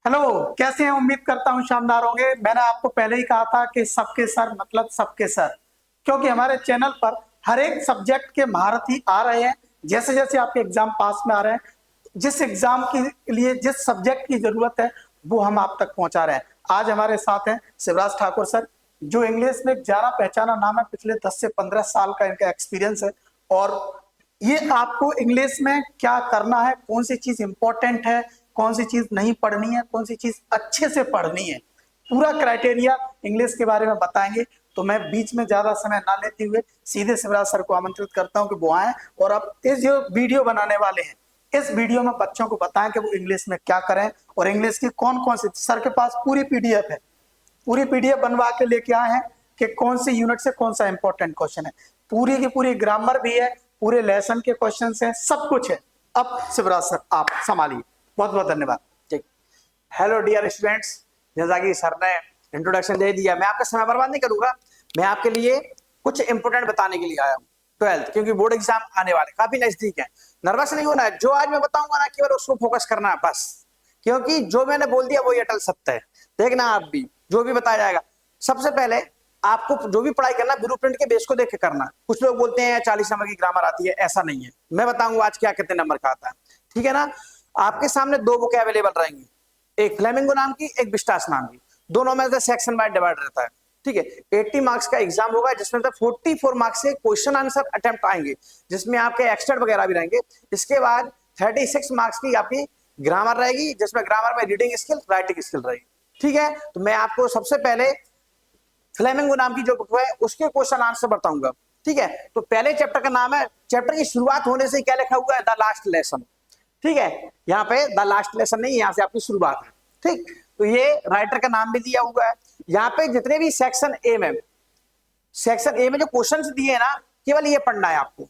Hello, कैसे हैं? उम्मीद करता हूं शानदार होंगे। मैंने आपको पहले ही कहा था कि सबके सर मतलब सबके सर, क्योंकि हमारे चैनल पर हर एक सब्जेक्ट के महारथी आ रहे हैं। जैसे जैसे आपके एग्जाम पास में आ रहे हैं, जिस एग्जाम के लिए जिस सब्जेक्ट की जरूरत है वो हम आप तक पहुंचा रहे हैं। आज हमारे साथ हैं शिवराज ठाकुर सर, जो इंग्लिश में जाना पहचाना नाम है। पिछले 10 से 15 साल का इनका एक्सपीरियंस है और ये आपको इंग्लिश में क्या करना है, कौन सी चीज इंपॉर्टेंट है, कौन सी चीज नहीं पढ़नी है, कौन सी चीज अच्छे से पढ़नी है, पूरा क्राइटेरिया इंग्लिश के बारे में बताएंगे। तो मैं बीच में ज्यादा समय ना लेते हुए सीधे शिवराज सर को आमंत्रित करता हूं कि वो आए और अब इस जो वीडियो बनाने वाले हैं, इस वीडियो में बच्चों को बताएं कि वो इंग्लिश में क्या करें और इंग्लिश की कौन कौन सी। सर के पास पूरी पीडीएफ है, पूरी पीडीएफ बनवा के लेके आए हैं कि कौन सी यूनिट से कौन सा इंपॉर्टेंट क्वेश्चन है। पूरी की पूरी ग्रामर भी है, पूरे लेसन के क्वेश्चन हैं, सब कुछ है। अब शिवराज सर आप संभालिए। बहुत बहुत धन्यवाद। ठीक। हेलो डियर स्टूडेंट्स, जैसा कि सर ने इंट्रोडक्शन दे दिया, मैं आपका समय बर्बाद नहीं करूंगा। मैं आपके लिए कुछ इंपोर्टेंट बताने के लिए आया हूँ। 12th, क्योंकि बोर्ड एग्जाम आने वाले काफी नजदीक है। नर्वस नहीं होना है, जो आज मैं बताऊंगा ना केवल उसको फोकस करना है बस, क्योंकि जो मैंने बोल दिया वही अटल सत्य है। देखना आप भी जो भी बताया जाएगा। सबसे पहले आपको जो भी पढ़ाई करना ब्लूप्रिंट के बेस को देख के करना। कुछ लोग बोलते हैं 40 नंबर की ग्रामर आती है, ऐसा नहीं है। मैं बताऊंगा आज क्या कितने नंबर का आता है, ठीक है ना। आपके सामने दो बुक अवेलेबल रहेंगी, एक फ्लेमिंगो नाम की, एक बिस्टास नाम की। दोनों में से सेक्शन वाइज डिवाइड रहता है, ठीक है। 80 मार्क्स का एग्जाम होगा, जिसमें से 44 मार्क्स से क्वेश्चन आंसर अटेम्प्ट आएंगे, जिसमें आपके एक्सटर्न वगैरह भी रहेंगे। इसके बाद 36 मार्क्स की आपकी ग्रामर रहेगी, जिसमें ग्रामर में रीडिंग स्किल, राइटिंग स्किल रहेगी, ठीक है। तो मैं आपको सबसे पहले फ्लेमिंगो नाम की जो बुक है उसके क्वेश्चन आंसर बताऊंगा, ठीक है। तो पहले चैप्टर का नाम है, चैप्टर की शुरुआत होने से क्या लिखा हुआ है, द लास्ट लेसन, ठीक है। यहाँ पे द लास्ट लेसन नहीं, यहाँ से आपकी शुरुआत है, ठीक। तो ये राइटर का नाम भी दिया हुआ है। यहाँ पे जितने भी सेक्शन ए में जो क्वेश्चन दिए हैं ना, केवल ये पढ़ना है आपको,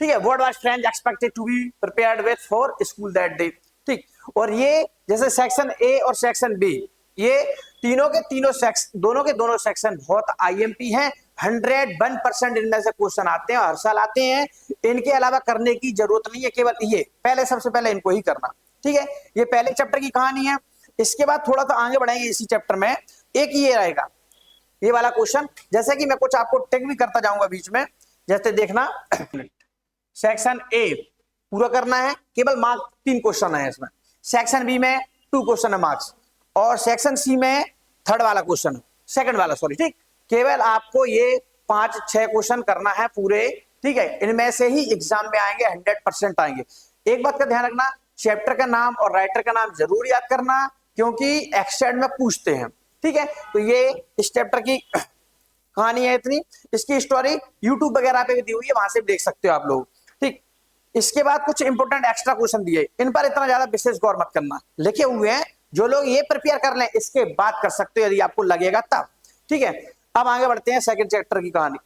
ठीक है। What was French expected to be prepared with for school that day, ठीक। और ये जैसे सेक्शन ए और सेक्शन बी, ये तीनों के तीनों दोनों के दोनों सेक्शन बहुत आईएमपी हैं। 101% इनमें से क्वेश्चन आते हैं, हर साल आते हैं। इनके अलावा करने की जरूरत नहीं है, केवल ये पहले सबसे पहले इनको ही करना, ठीक है। ये पहले चैप्टर की कहानी है। इसके बाद थोड़ा सा आगे बढ़ेंगे इसी चैप्टर में, एक ये रहेगा ये वाला क्वेश्चन। जैसे कि मैं कुछ आपको टिक भी करता जाऊंगा बीच में, जैसे देखना। सेक्शन ए पूरा करना है, केवल मार्क्स 3 क्वेश्चन है इसमें। सेक्शन बी में 2 क्वेश्चन है मार्क्स, और सेक्शन सी में थर्ड वाला क्वेश्चन, सेकंड वाला सॉरी, ठीक। केवल आपको ये 5-6 क्वेश्चन करना है पूरे, ठीक है। इनमें से ही एग्जाम में आएंगे, 100% आएंगे। एक बात का ध्यान रखना, चैप्टर का नाम और राइटर का नाम जरूर याद करना, क्योंकि एक्सटेंड में पूछते हैं, ठीक है। तो ये इस चैप्टर की कहानी है इतनी। इसकी स्टोरी यूट्यूब वगैरह पे भी दी हुई है, वहां से भी देख सकते हो आप लोग, ठीक। इसके बाद कुछ इंपोर्टेंट एक्स्ट्रा क्वेश्चन दिए, इन पर इतना ज्यादा विशेष गौर मत करना, लिखे हुए हैं। जो लोग ये प्रिपेयर कर लें इसके बाद कर सकते हो, यदि आपको लगेगा तब, ठीक है। अब आगे बढ़ते हैं सेकंड चैप्टर की कहानी,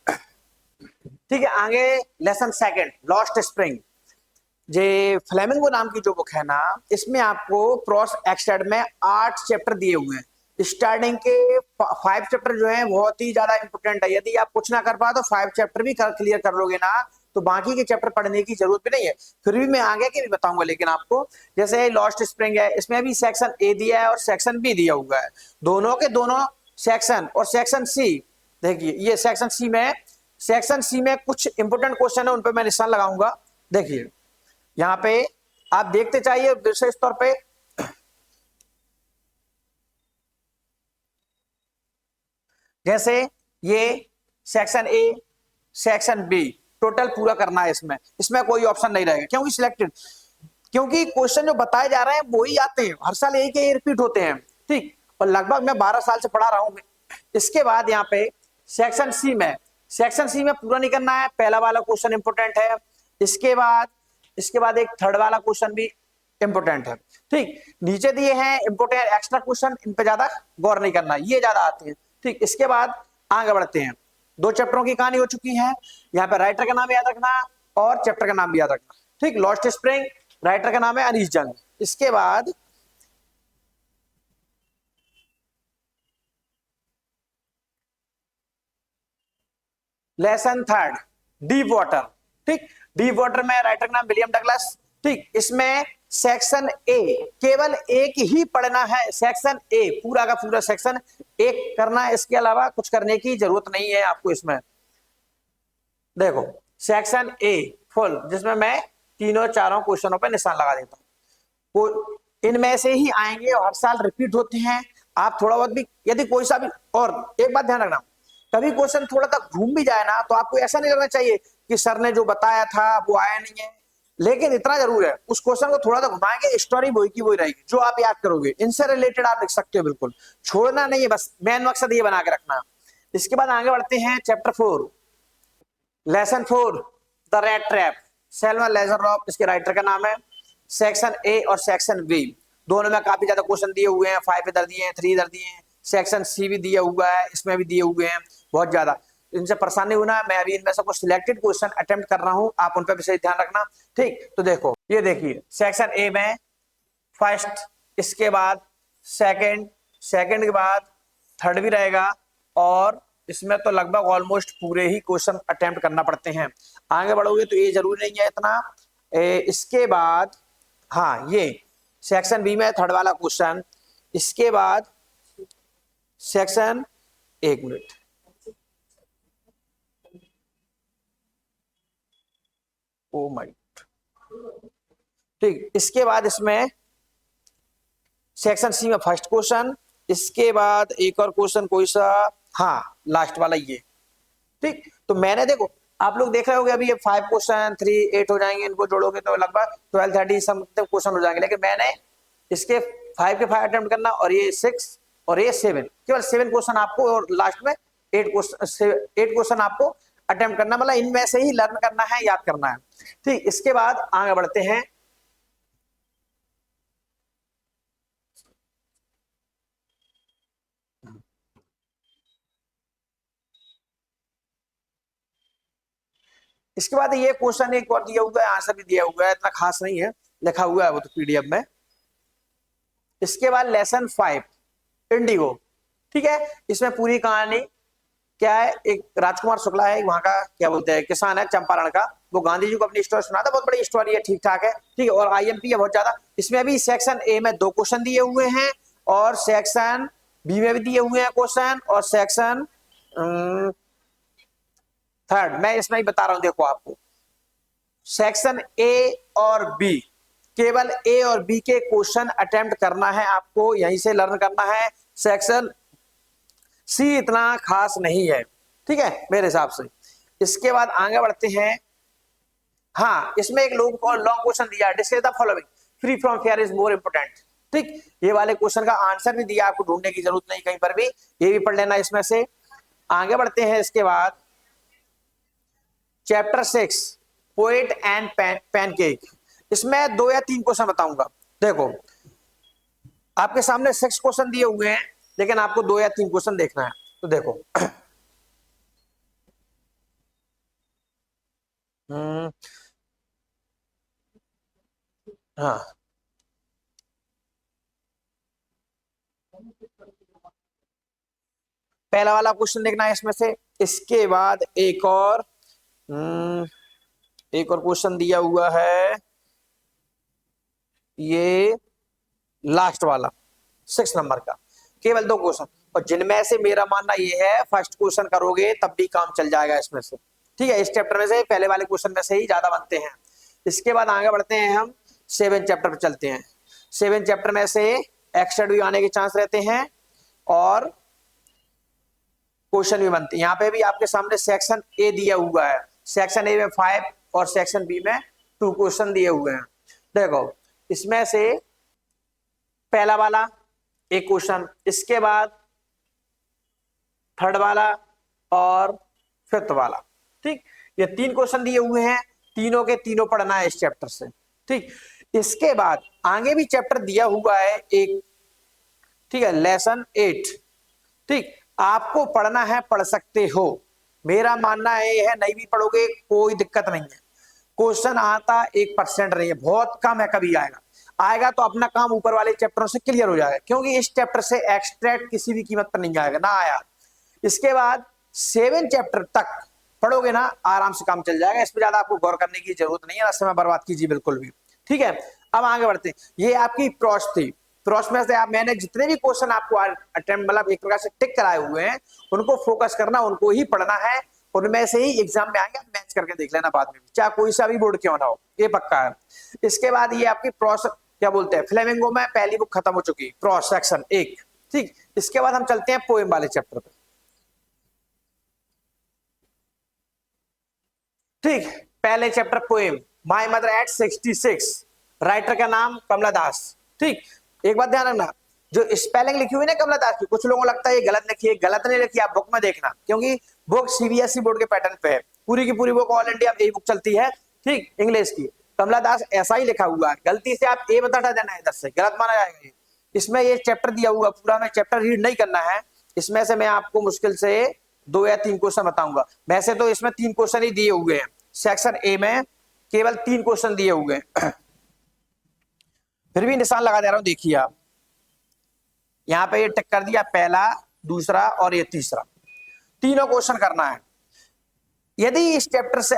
ठीक है। आगे लेसन सेकंड, लॉस्ट स्प्रिंग। जे फ्लेमिंगो नाम की जो बुक है ना, इसमें आपको प्रोस एक्सटेड में 8 चैप्टर दिए हुए हैं। स्टार्टिंग के 5 चैप्टर जो है बहुत ही ज्यादा इंपोर्टेंट है। यदि आप कुछ ना कर पाए तो 5 चैप्टर भी क्लियर कर लोगे ना, तो बाकी के चैप्टर पढ़ने की जरूरत भी नहीं है। फिर भी मैं आगे के भी बताऊंगा, लेकिन आपको जैसे लॉस्ट स्प्रिंग है, इसमें भी सेक्शन ए दिया है और सेक्शन बी दिया हुआ है। दोनों के दोनों सेक्शन, और सेक्शन सी देखिए, ये सेक्शन सी में कुछ इंपोर्टेंट क्वेश्चन है, उन पर मैं निशान लगाऊंगा। देखिए यहाँ पे आप देखते चाहिए विशेष तौर पे। जैसे ये section A, section B total पूरा करना है। इसमें कोई ऑप्शन नहीं रहेगा, क्योंकि सिलेक्टेड, क्योंकि क्वेश्चन जो बताए जा रहे हैं वही आते हैं, हर साल एक ही रिपीट होते हैं, ठीक। और लगभग मैं 12 साल से पढ़ा रहा हूं। इसके बाद यहाँ पे सेक्शन सी में पूरा नहीं करना है, पहला वाला क्वेश्चन इंपोर्टेंट है। इसके बाद एक थर्ड वाला क्वेश्चन भी इंपोर्टेंट है, ठीक। नीचे दिए हैं इंपोर्टेंट एक्स्ट्रा क्वेश्चन, इन पे ज्यादा गौर नहीं करना, ये ज्यादा आते हैं, ठीक। इसके बाद आगे बढ़ते हैं। 2 चैप्टरों की कहानी हो चुकी है। यहाँ पे राइटर का नाम याद रखना और चैप्टर का नाम भी याद रखना, ठीक। लॉस्ट स्प्रिंग, राइटर का नाम है अनीस जंग। इसके बाद लेसन थर्ड, डीप वाटर, ठीक। डीप वाटर में राइटर का नाम विलियम डगलस, ठीक। इसमें सेक्शन ए, केवल एक ही पढ़ना है, सेक्शन ए पूरा का पूरा सेक्शन एक करना है, इसके अलावा कुछ करने की जरूरत नहीं है आपको इसमें। देखो सेक्शन ए फुल, जिसमें मैं तीनों चारों क्वेश्चनों पे निशान लगा देता हूँ, इनमें से ही आएंगे और हर साल रिपीट होते हैं। आप थोड़ा बहुत भी यदि कोई सा भी, और एक बात ध्यान रखना, कभी क्वेश्चन थोड़ा सा घूम भी जाए ना तो आपको ऐसा नहीं लगना चाहिए कि सर ने जो बताया था वो आया नहीं है, लेकिन इतना जरूर है उस क्वेश्चन को थोड़ा सा घुमाएंगे, स्टोरी वही की वही रहेगी, जो आप याद करोगे इनसे रिलेटेड आप लिख सकते हो, बिल्कुल छोड़ना नहीं है, बस मेन मकसद ये बना के रखना। इसके बाद आगे बढ़ते हैं chapter 4, lesson 4 the red trap, Selman Lazaroff इसके राइटर का नाम है। सेक्शन ए और सेक्शन बी दोनों में काफी ज्यादा क्वेश्चन दिए हुए हैं, 5 इधर दिए हैं, 3 इधर दिए हैं, सेक्शन सी भी दिया हुआ है, इसमें भी दिए हुए हैं बहुत ज्यादा। इनसे परेशान नहीं होना, मैं अभी इनमें से कुछ सिलेक्टेड क्वेश्चन अटेम्प्ट कर रहा हूं, आप उन पर विशेष ध्यान रखना, ठीक। तो देखो ये देखिए सेक्शन ए में फर्स्ट, इसके बाद सेकंड, सेकंड के बाद थर्ड भी रहेगा, और इसमें तो लगभग ऑलमोस्ट पूरे ही क्वेश्चन अटेम्प्ट करना पड़ते हैं। आगे बढ़ोगे तो ये जरूरी नहीं है इतना। इसके बाद हाँ ये सेक्शन बी में थर्ड वाला क्वेश्चन, इसके बाद सेक्शन, एक मिनट, ओ माय, ठीक, इसके बाद इसमें सेक्शन सी में फर्स्ट क्वेश्चन, इसके बाद एक और क्वेश्चन कोई सा, हाँ लास्ट वाला ये, ठीक। तो मैंने देखो आप लोग देख रहे होगे अभी ये 5 क्वेश्चन 3 8 हो जाएंगे, इनको जोड़ोगे तो लगभग 12 13 समथिंग क्वेश्चन हो जाएंगे, लेकिन मैंने इसके 5 के 5 अटेम्प्ट करना, और ये 6 और ये 7, केवल 7 क्वेश्चन आपको, और लास्ट में 8 क्वेश्चन आपको अटेम्प्ट करना, मतलब इनमें से ही लर्न करना है, याद करना है, ठीक। इसके बाद आगे बढ़ते हैं इसके बाद ये क्वेश्चन एक और दिया हुआ है, आंसर भी दिया हुआ है, इतना खास नहीं है, लिखा हुआ है वो तो पीडीएफ में। इसके बाद लेसन 5 इंडिगो, ठीक है। इसमें पूरी कहानी क्या है, एक राजकुमार शुक्ला है, वहां का क्या बोलते हैं किसान है चंपारण का, वो गांधी जी को अपनी स्टोरी सुनाता, बहुत बड़ी स्टोरी है, ठीक ठाक है, ठीक है, और आईएमपी है बहुत ज्यादा। इसमें भी सेक्शन ए में 2 क्वेश्चन दिए हुए हैं, और सेक्शन बी में भी दिए हुए हैं क्वेश्चन, और सेक्शन थर्ड मैं इसमें ही बता रहा हूं, देखो आपको सेक्शन ए और बी, केवल ए और बी के क्वेश्चन अटेम्प्ट करना है आपको, यहीं से लर्न करना है। सेक्शन सी इतना खास नहीं है, ठीक है मेरे हिसाब से। इसके बाद आगे बढ़ते हैं, हाँ इसमें एक लॉन्ग क्वेश्चन दिया है, discuss the following, free from fair is more important, ठीक। ये वाले क्वेश्चन का आंसर भी दिया, आपको ढूंढने की जरूरत नहीं कहीं पर भी, ये भी पढ़ लेना इसमें से। आगे बढ़ते हैं, इसके बाद चैप्टर 6 पोएट एंड पैनकेक, इसमें 2 या 3 क्वेश्चन बताऊंगा। देखो आपके सामने 6 क्वेश्चन दिए हुए हैं, लेकिन आपको 2 या 3 क्वेश्चन देखना है, तो देखो हाँ पहला वाला क्वेश्चन देखना है इसमें से। इसके बाद एक और क्वेश्चन दिया हुआ है, ये लास्ट वाला 6 नंबर का, केवल 2 क्वेश्चन, और जिनमें से मेरा मानना ये है फर्स्ट क्वेश्चन करोगे तब भी काम चल जाएगा इसमें से, ठीक है। इस चैप्टर में से पहले वाले क्वेश्चन में से ही ज्यादा बनते हैं। इसके बाद आगे बढ़ते हैं, हम 7 चैप्टर पर चलते हैं। 7 चैप्टर में से एक्स्ट्रा भी आने के चांस रहते हैं, और क्वेश्चन भी बनते हैं। यहाँ पे भी आपके सामने सेक्शन ए दिया हुआ है, सेक्शन ए में 5 और सेक्शन बी में 2 क्वेश्चन दिए हुए हैं। देखो इसमें से पहला वाला एक क्वेश्चन, इसके बाद थर्ड वाला और फिफ्थ वाला, ठीक। ये 3 क्वेश्चन दिए हुए हैं, तीनों के तीनों पढ़ना है इस चैप्टर से, ठीक। इसके बाद आगे भी चैप्टर दिया हुआ है एक, ठीक है, लेसन 8, ठीक। आपको पढ़ना है, पढ़ सकते हो, मेरा मानना ये है नहीं भी पढ़ोगे कोई दिक्कत नहीं है। क्वेश्चन आता 1% नहीं है, बहुत कम है, कभी आएगा तो अपना काम ऊपर वाले चैप्टरों से क्लियर हो जाएगा, क्योंकि इस चैप्टर से एक्सट्रैक्ट किसी भी कीमत पर नहीं आएगा, ना आया। इसके बाद 7 चैप्टर तक पढ़ोगे ना, आराम से काम चल जाएगा, इस पर ज्यादा आपको गौर करने की जरूरत नहीं है, ना समय बर्बाद कीजिए बिल्कुल भी, ठीक है। अब आगे बढ़ते हैं, ये आपकी प्रोस थी। प्रोस में से आप मैंने जितने भी क्वेश्चन आपको अटेम्प्ट मतलब एक प्रकार से टिक कराए हुए हैं उनको फोकस करना, उनको ही पढ़ना है, उनमें से ही एग्जाम में आएंगे, मैच करके देख लेना बाद में, चाहे कोई सा भी बोर्ड क्यों ना हो, ये पक्का है। इसके बाद ये आपकी प्रोस क्या बोलते हैं, फ्लेमिंगो में पहली बुक खत्म हो चुकी, प्रोस सेक्शन 1, ठीक। इसके बाद हम चलते हैं पोएम वाले चैप्टर पे, ठीक। पहले chapter poem, my mother eight 66, writer का नाम कमला दास, ठीक। एक बात ध्यान रखना, जो स्पेलिंग लिखी हुई है ना कमला दास की, कुछ लोगों को लगता है ये गलत लिखी है, गलत नहीं लिखी, आप बुक में देखना, क्योंकि बुक सीबीएसई बोर्ड के पैटर्न पे है, पूरी की पूरी बुक ऑल इंडिया यही बुक चलती है, ठीक, इंग्लिश की। कमला दास ऐसा ही लिखा हुआ है, गलती से आप ए बता देना इधर से, गलत माना जाएगा ये। इसमें ये चैप्टर दिया हुआ पूरा, में चैप्टर रीड नहीं करना है, इसमें से मैं आपको मुश्किल से 2 या 3 क्वेश्चन बताऊंगा। वैसे तो इसमें 3 क्वेश्चन ही दिए हुए हैं, सेक्शन ए में केवल 3 क्वेश्चन दिए हुए हैं। फिर भी निशान लगा दे रहा हूं, देखिए आप यहां पे ये टिक कर दिया, पहला, दूसरा और ये तीसरा, तीनों क्वेश्चन करना है। यदि इस चैप्टर से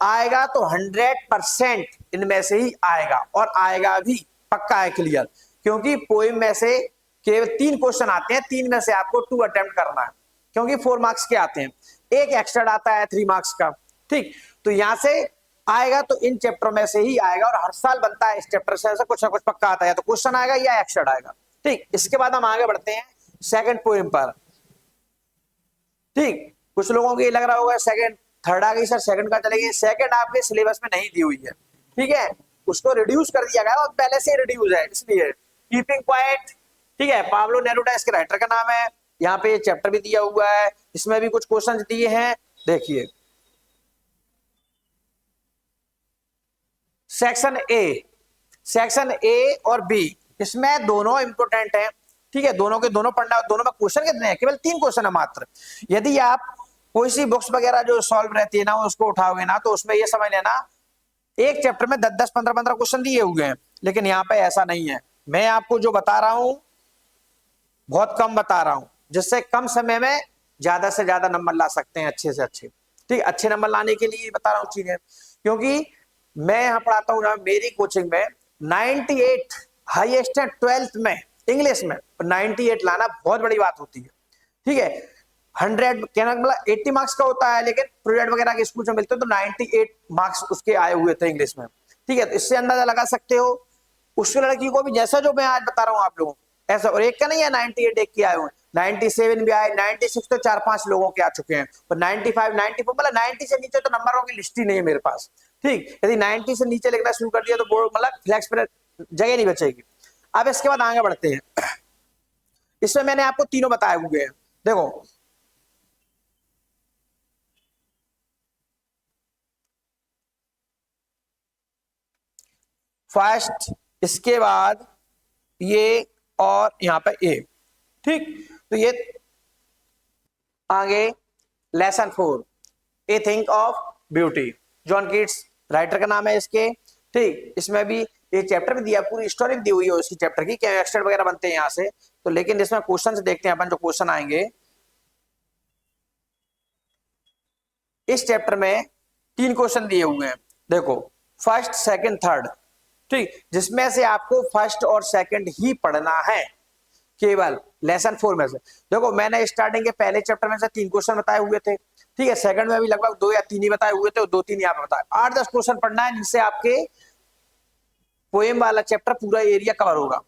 आएगा तो 100% इनमें से ही आएगा, और आएगा भी पक्का है, क्लियर, क्योंकि पोएम में से केवल 3 क्वेश्चन आते हैं, 3 में से आपको 2 अटेम्प्ट करना है, क्योंकि 4 मार्क्स के आते हैं, एक एक्स्ट्रा आता है 3 मार्क्स का, ठीक। तो यहां से आएगा तो इन चैप्टर में से ही आएगा, और हर साल बनता है इस चैप्टर से ऐसा कुछ ना कुछ पक्का आता है, तो क्वेश्चन आएगा या एक्स्ट्रा आएगा, ठीक। इसके बाद हम आगे बढ़ते हैं सेकंड पोएम पर, ठीक। कुछ लोगों को ये लग रहा होगा सेकंड थर्ड आ गई सर, सेकंड का चलेगी, सेकंड आपके सिलेबस में नहीं दी हुई है, ठीक है, उसको रिड्यूस कर दिया गया और पहले से रिड्यूस है, इसलिए कीपिंग क्वाइट, ठीक है, पाब्लो नेरुदा इसके राइटर का नाम है। यहाँ पे चैप्टर भी दिया हुआ है, इसमें भी कुछ क्वेश्चन दिए हैं, देखिए सेक्शन ए और बी, इसमें दोनों इंपोर्टेंट हैं, ठीक है, दोनों के दोनों पढ़ना, दोनों में क्वेश्चन कितने हैं, केवल 3 क्वेश्चन है मात्र। यदि आप कोई सी बुक्स वगैरह जो सॉल्व रहती है ना उसको उठाओगे ना, तो उसमें ये समझ लेना एक चैप्टर में 10-10, 15-15 क्वेश्चन दिए हुए हैं, लेकिन यहाँ पे ऐसा नहीं है। मैं आपको जो बता रहा हूं बहुत कम बता रहा हूं, जिससे कम समय में ज्यादा से ज्यादा नंबर ला सकते हैं, अच्छे से अच्छे, ठीक, अच्छे नंबर लाने के लिए बता रहा हूँ चीजें, क्योंकि मैं यहाँ पढ़ाता हूँ ना, मेरी कोचिंग में 98 हाईएस्ट है 12th में इंग्लिश में, 98 लाना बहुत बड़ी बात होती है, ठीक है। 100 कहना मतलब 80 मार्क्स का होता है, लेकिन प्रोजेक्ट वगैरह के स्कूल में मिलते हैं तो 98 मार्क्स उसके आए हुए थे इंग्लिश में, ठीक है। तो इससे अंदाजा लगा सकते हो उस लड़की को भी, जैसा जो मैं आज बता रहा हूँ आप लोगों को, ऐसा, और एक का नहीं है 98 एक के आए हुए, 97 भी आए, 96 तो 4-5 लोगों के आ चुके हैं, और 95, 94 मतलब 90 से नीचे तो नंबरों की लिस्ट ही नहीं है मेरे पास, ठीक। यदि 90 से नीचे लिखना शुरू कर दिया तो बोर्ड मतलब फ्लैक्स पर जगह नहीं बचेगी। अब इसके बाद आगे बढ़ते हैं, इसमें मैंने आपको तीनों बताए हुए हैं, देखो फर्स्ट, इसके बाद ये, और यहां पे ए, ठीक। तो ये आगे lesson 4, A think of beauty, John Keats writer का नाम है इसके, ठीक। इसमें भी ये चैप्टर भी दिया, पूरी स्टोरी भी दी हुई है उसकी चैप्टर की, क्या एक्सट्रैक्ट वगैरह बनते हैं यहाँ से, तो लेकिन इसमें क्वेश्चन से देखते हैं अपन, जो क्वेश्चन आएंगे इस चैप्टर में 3 क्वेश्चन दिए हुए हैं, देखो फर्स्ट, सेकंड, थर्ड, ठीक, जिसमें से आपको फर्स्ट और सेकंड ही पढ़ना है केवल लेसन 4 में से। देखो मैंने स्टार्टिंग के पहले चैप्टर में से 3 क्वेश्चन बताए हुए थे, ठीक है, सेकंड में भी लगभग 2 या 3 ही बताए हुए थे, और 2-3 यहाँ पे बताए, 8-10 क्वेश्चन पढ़ना है, जिससे आपके पोएम वाला चैप्टर पूरा एरिया कवर होगा,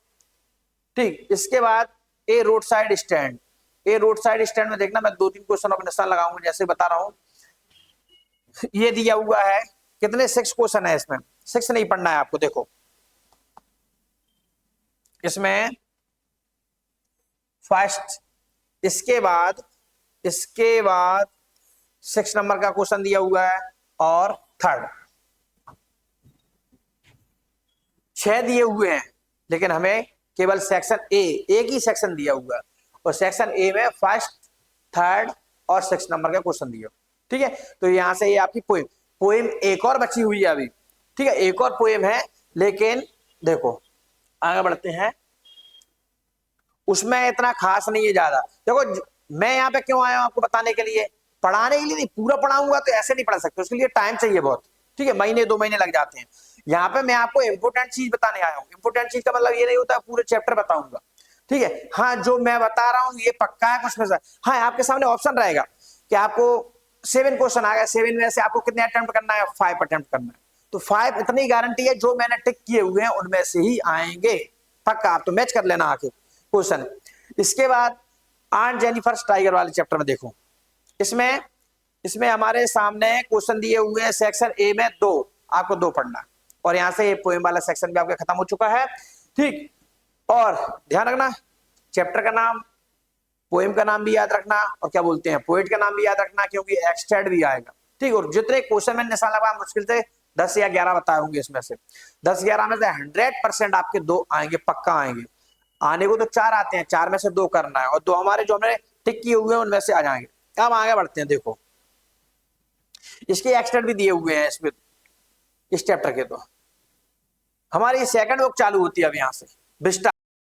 ठीक। इसके बाद ए रोड साइड स्टैंड, ए रोड साइड स्टैंड में देखना मैं 2-3 क्वेश्चनों पर निशान लगाऊंगा, जैसे बता रहा हूं, ये दिया हुआ है, कितने 6 क्वेश्चन है इसमें, 6 नहीं पढ़ना है आपको, देखो इसमें फर्स्ट, इसके बाद 6 नंबर का क्वेश्चन दिया हुआ है, और थर्ड, 6 दिए हुए हैं, लेकिन हमें केवल सेक्शन ए, एक ही सेक्शन दिया हुआ है, और सेक्शन ए में फर्स्ट, थर्ड और 6 नंबर का क्वेश्चन दिया, ठीक है। तो यहां से ये आपकी पोएम एक और बची हुई है अभी, ठीक है, एक और पोएम है, लेकिन देखो आगे बढ़ते हैं, उसमें इतना खास नहीं है ज्यादा। देखो मैं यहाँ पे क्यों आया हूं आपको बताने के लिए, पढ़ाने के लिए नहीं, पूरा पढ़ाऊंगा तो ऐसे नहीं पढ़ सकते, उसके लिए टाइम चाहिए बहुत, ठीक है, महीने 2 महीने लग जाते हैं। यहाँ पे मैं आपको इंपोर्टेंट चीज बताने आया हूँ। इंपोर्टेंट चीज का मतलब ये नहीं होता पूरे चैप्टर बताऊंगा, ठीक है। हाँ, जो मैं बता रहा हूँ ये पक्का है कुछ में से। हाँ, आपके सामने ऑप्शन रहेगा कि आपको 7 क्वेश्चन आ गए, 7 में से आपको कितने अटेम्प्ट करना है, 5 अटेम्प्ट करना है। तो 5 इतनी गारंटी है, जो मैंने टिक किए हुए हैं उनमें से ही आएंगे पक्का। आप तो मैच कर लेना आके क्वेश्चन। इसके बाद ऑन जेनिफर टाइगर वाले चैप्टर में देखो, इसमें हमारे सामने क्वेश्चन दिए हुए हैं। सेक्शन ए में 2, आपको 2 पढ़ना है, और यहां से पोएम वाला सेक्शन भी आपका खत्म हो चुका है, ठीक। और ध्यान रखना, चैप्टर का नाम, पोएम का नाम भी याद रखना, और क्या बोलते हैं पोएट का नाम भी याद रखना, क्योंकि एक्सटेड भी आएगा, ठीक। और जितने क्वेश्चन मैंने निशान लगाया मुश्किल से 10 या 11 बताए होंगे, इसमें से 10-11 में से 100% आपके 2 आएंगे, पक्का आएंगे। आने को तो 4 आते हैं, 4 में से 2 करना है, और 2 हमारे जो हमने टिक किए हुए हैं उनमें से आ जाएंगे। अब आगे बढ़ते हैं, देखो इसके एक्सटेंड भी दिए हुए हैं इसमें, इस चैप्टर के। तो हमारी सेकंड बुक चालू होती है अब यहाँ से, विस्टा